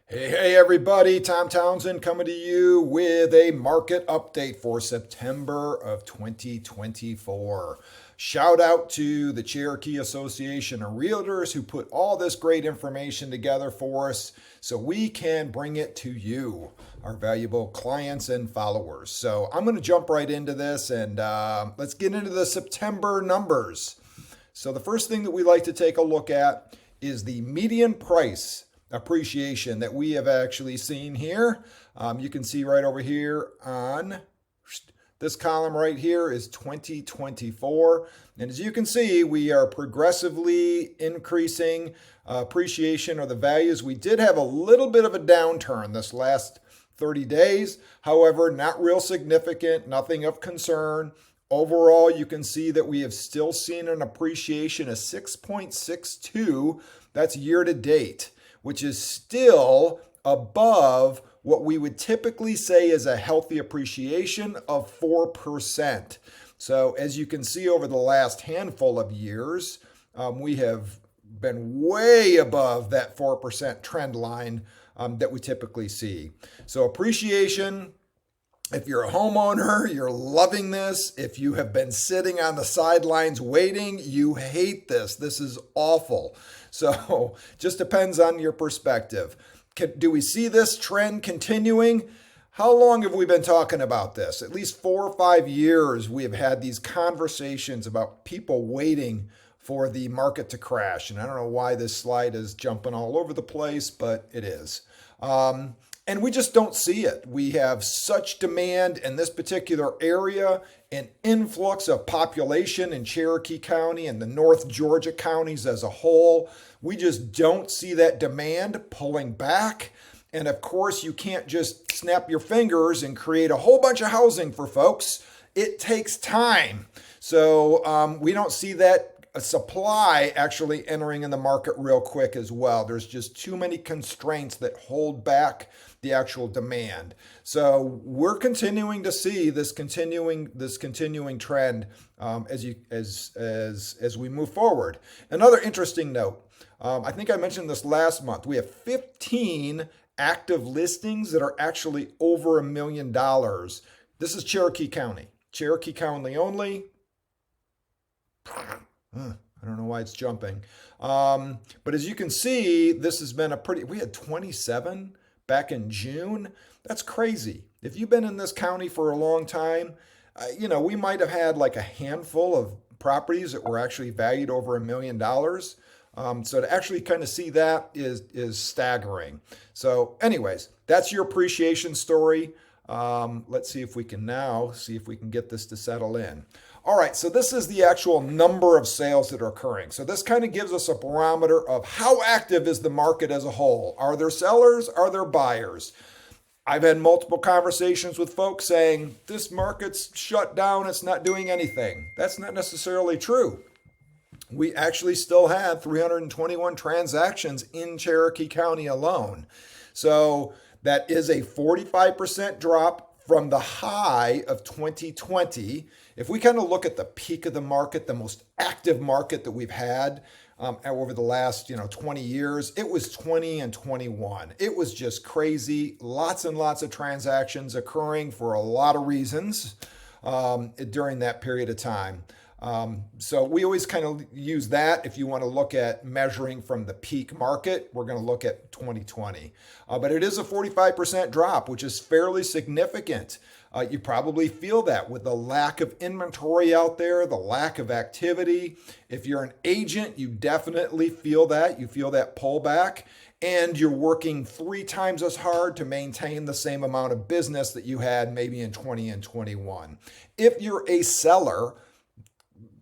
Hey, everybody, Tom Townsend coming to you with a market update for September of 2024. Shout out to the Cherokee Association of Realtors who put all this great information together for us so we can bring it to you, our valuable clients and followers. So I'm going to jump right into this and let's get into the September numbers. So the first thing that we like to take a look at is the median price appreciation that we have actually seen here. You can see right over here on this column right here is 2024. And as you can see, we are progressively increasing appreciation of the values. We did have a little bit of a downturn this last 30 days. However, not real significant, nothing of concern. Overall, you can see that we have still seen an appreciation of 6.62. That's year to date, which is still above what we would typically say is a healthy appreciation of 4%. So as you can see over the last handful of years, we have been way above that 4% trend line that we typically see. So appreciation, if you're a homeowner, you're loving this. If you have been sitting on the sidelines waiting, you hate this. This is awful. So just depends on your perspective. Do we see this trend continuing? How long have we been talking about this? At least 4 or 5 years we have had these conversations about people waiting for the market to crash. And I don't know why this slide is jumping all over the place, but it is. And we just don't see it. We have such demand in this particular area, an influx of population in Cherokee County and the North Georgia counties as a whole. We just don't see that demand pulling back. And of course, you can't just snap your fingers and create a whole bunch of housing for folks. It takes time. So we don't see that supply actually entering in the market real quick as well. There's just too many constraints that hold back the actual demand. So we're continuing to see this continuing trend as we move forward. Another interesting note. I think I mentioned this last month. We have 15 active listings that are actually over $1 million. This is Cherokee County. Cherokee County only. I don't know why it's jumping. But as you can see, this has been we had 27 back in June. That's crazy. If you've been in this county for a long time, we might have had like a handful of properties that were actually valued over $1 million. So to actually kind of see that is staggering. So anyways, that's your appreciation story. Let's see if we can get this to settle in. All right, so this is the actual number of sales that are occurring. So this kind of gives us a barometer of how active is the market as a whole. Are there sellers? Are there buyers? I've had multiple conversations with folks saying, this market's shut down, it's not doing anything. That's not necessarily true. We actually still had 321 transactions in Cherokee County alone. So that is a 45% drop from the high of 2020. If we kind of look at the peak of the market, the most active market that we've had over the last 20 years, it was 20 and 21. It was just crazy. Lots and lots of transactions occurring for a lot of reasons during that period of time. So we always kind of use that. If you want to look at measuring from the peak market, we're going to look at 2020. But it is a 45% drop, which is fairly significant. You probably feel that with the lack of inventory out there, the lack of activity. If you're an agent, you definitely feel that. You feel that pullback. And you're working 3 times as hard to maintain the same amount of business that you had maybe in 20 and 21. If you're a seller,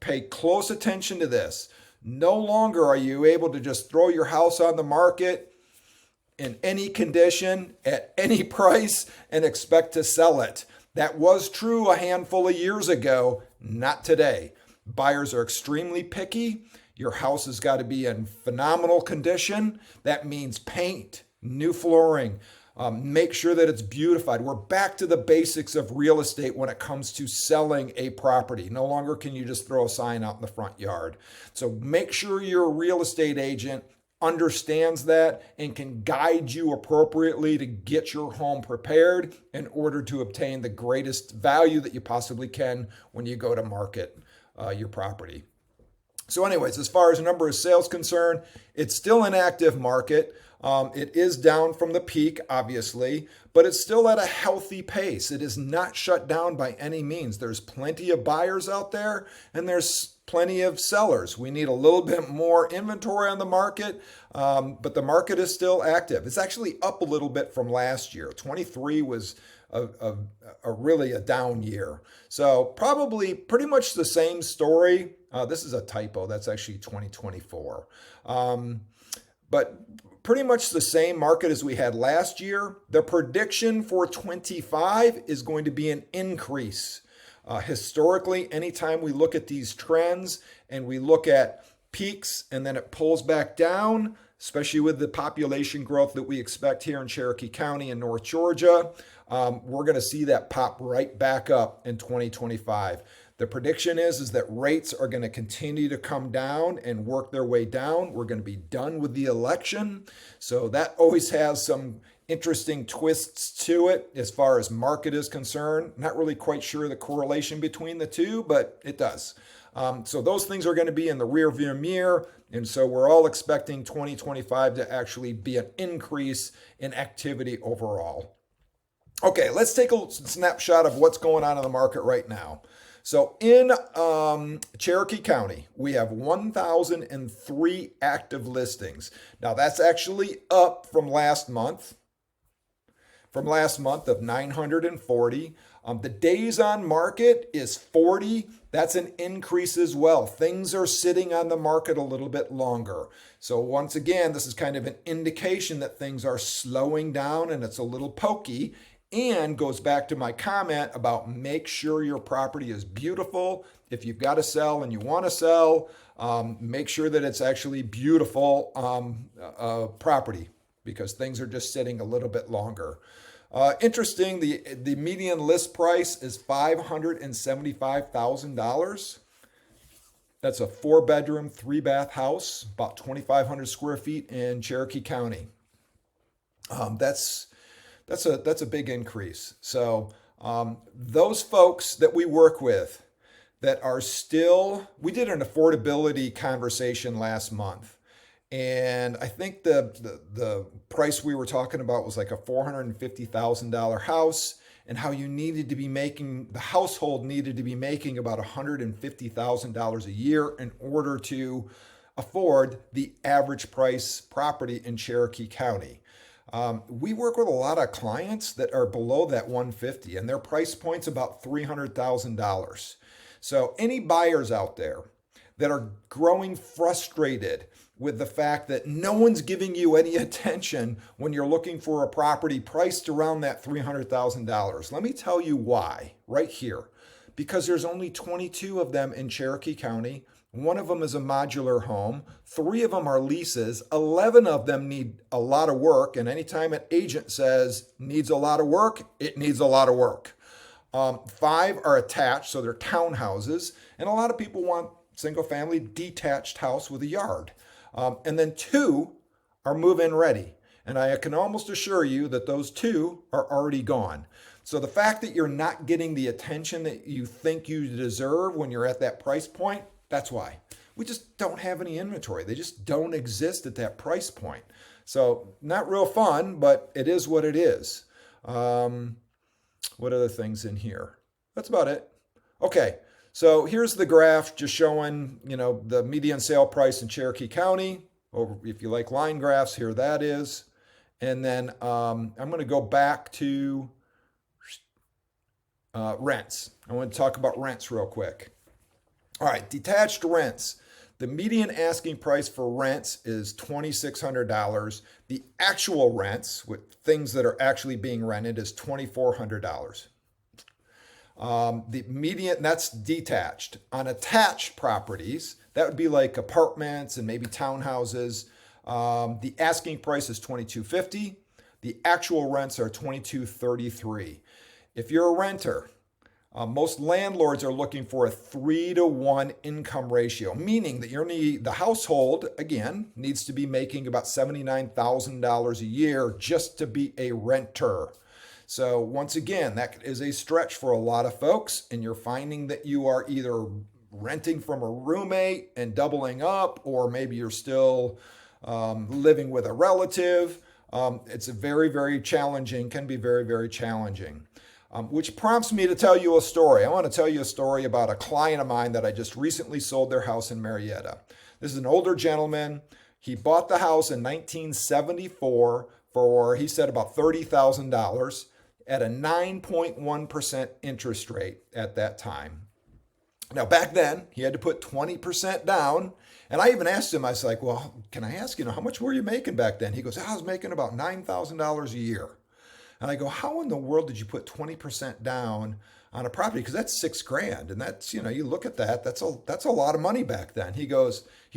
pay close attention to this. No longer are you able to just throw your house on the market in any condition, at any price, and expect to sell it. That was true a handful of years ago, not today. Buyers are extremely picky. Your house has got to be in phenomenal condition. That means paint, new flooring, make sure that it's beautified. We're back to the basics of real estate when it comes to selling a property. No longer can you just throw a sign out in the front yard. So make sure you're a real estate agent understands that and can guide you appropriately to get your home prepared in order to obtain the greatest value that you possibly can when you go to market your property. So anyways, as far as the number of sales concerned, it's still an active market. It is down from the peak, obviously, but it's still at a healthy pace. It is not shut down by any means. There's plenty of buyers out there and there's plenty of sellers. We need a little bit more inventory on the market, but the market is still active. It's actually up a little bit from last year. 23 was a really a down year. So probably pretty much the same story. This is a typo. That's actually 2024. But pretty much the same market as we had last year. The prediction for 25 is going to be an increase. Historically, anytime we look at these trends and we look at peaks and then it pulls back down, especially with the population growth that we expect here in Cherokee County and North Georgia, we're going to see that pop right back up in 2025. The prediction is that rates are going to continue to come down and work their way down. We're going to be done with the election. So that always has some interesting twists to it as far as market is concerned. Not really quite sure the correlation between the two, but it does. So those things are going to be in the rear view mirror. And so we're all expecting 2025 to actually be an increase in activity overall. Okay, let's take a snapshot of what's going on in the market right now. So in Cherokee County, we have 1,003 active listings. Now that's actually up from last month of 940. The days on market is 40. That's an increase as well. Things are sitting on the market a little bit longer. So once again, this is kind of an indication that things are slowing down and it's a little pokey. And goes back to my comment about make sure your property is beautiful. If you've got to sell and you want to sell, make sure that it's actually beautiful property because things are just sitting a little bit longer. Interesting, the median list price is $575,000. That's a 4-bedroom, 3-bath house, about 2,500 square feet in Cherokee County. That's a big increase. So those folks that we work with that are still, we did an affordability conversation last month. And I think the price we were talking about was like a $450,000 house and how you needed to be making, the household needed to be making about $150,000 a year in order to afford the average price property in Cherokee County. We work with a lot of clients that are below that 150 and their price point's about $300,000. So any buyers out there that are growing frustrated with the fact that no one's giving you any attention when you're looking for a property priced around that $300,000. Let me tell you why right here. Because there's only 22 of them in Cherokee County. One of them is a modular home. 3 of them are leases. 11 of them need a lot of work. And anytime an agent says needs a lot of work, it needs a lot of work. 5 are attached, so they're townhouses. And a lot of people want single family detached house with a yard. And then 2 are move-in ready. And I can almost assure you that those 2 are already gone. So the fact that you're not getting the attention that you think you deserve when you're at that price point, that's why. We just don't have any inventory. They just don't exist at that price point. So not real fun, but it is what it is. What other things in here? That's about it. Okay, so here's the graph just showing, the median sale price in Cherokee County. Or if you like line graphs, here that is. And then I'm going to go back to rents. I want to talk about rents real quick. All right, detached rents. The median asking price for rents is $2,600. The actual rents, with things that are actually being rented, is $2,400. The median, that's detached. On attached properties, that would be like apartments and maybe townhouses. The asking price is $2,250. The actual rents are $2,233. If you're a renter, Most landlords are looking for a 3-to-1 income ratio, meaning that the household, again, needs to be making about $79,000 a year just to be a renter. So once again, that is a stretch for a lot of folks, and you're finding that you are either renting from a roommate and doubling up, or maybe you're still living with a relative. It's a very, very challenging, can be very, very challenging. Which prompts me to tell you a story. I want to tell you a story about a client of mine that I just recently sold their house in Marietta. This is an older gentleman. He bought the house in 1974 for, he said, about $30,000 at a 9.1% interest rate at that time. Now, back then, he had to put 20% down. And I even asked him, I was like, well, can I ask, how much were you making back then? He goes, I was making about $9,000 a year. And I go, how in the world did you put 20% down on a property? Because that's $6,000. And that's, you look at that, that's a lot of money back then. He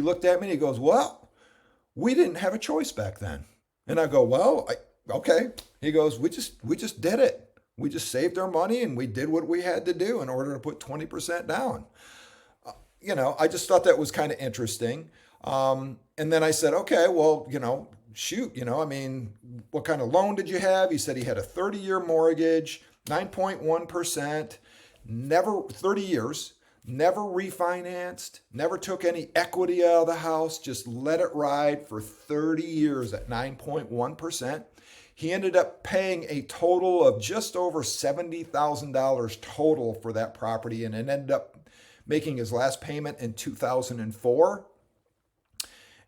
looked at me and he goes, well, we didn't have a choice back then. And I go, well, okay. He goes, we just did it. We just saved our money and we did what we had to do in order to put 20% down. I just thought that was kind of interesting. And then I said, okay, well, shoot, what kind of loan did you have? He said he had a 30-year mortgage, 9.1%, never 30 years, never refinanced, never took any equity out of the house, just let it ride for 30 years at 9.1%. He ended up paying a total of just over $70,000 total for that property, and it ended up making his last payment in 2004.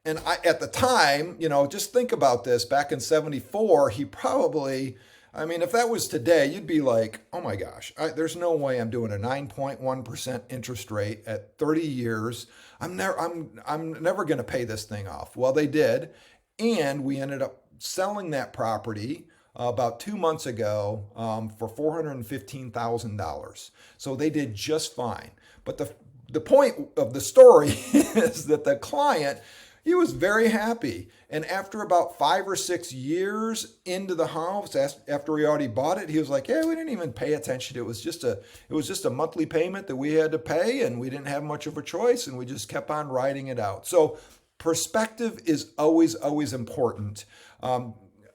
And at the time, just think about this, back in 74, he probably, if that was today, you'd be like, oh my gosh, there's no way I'm doing a 9.1% interest rate at 30 years. I'm never going to pay this thing off. Well, they did. And we ended up selling that property about 2 months ago for $415,000. So they did just fine. But the point of the story is that the client, he was very happy. And after about 5 or 6 years into the house, after he already bought it, he was like, yeah, we didn't even pay attention. It was just a monthly payment that we had to pay, and we didn't have much of a choice, and we just kept on riding it out. So perspective is always, always important.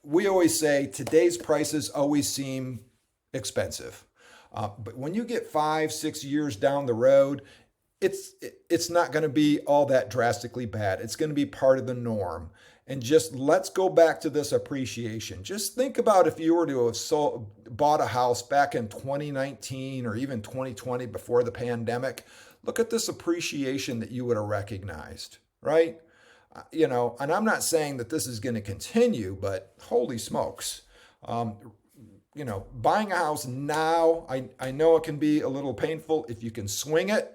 We always say today's prices always seem expensive. But when you get 5, 6 years down the road, it's not going to be all that drastically bad. It's going to be part of the norm. And just let's go back to this appreciation. Just think about if you were to have bought a house back in 2019 or even 2020 before the pandemic. Look at this appreciation that you would have recognized, right? And I'm not saying that this is going to continue, but holy smokes. Buying a house now, I know it can be a little painful if you can swing it.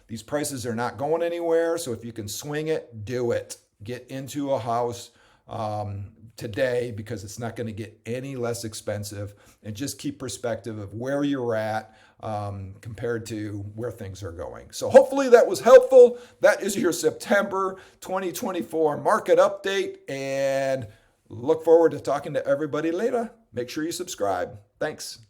These prices are not going anywhere. So if you can swing it, do it. Get into a house today, because it's not going to get any less expensive, and just keep perspective of where you're at compared to where things are going. So hopefully that was helpful. That is your September 2024 market update, and look forward to talking to everybody later. Make sure you subscribe. Thanks.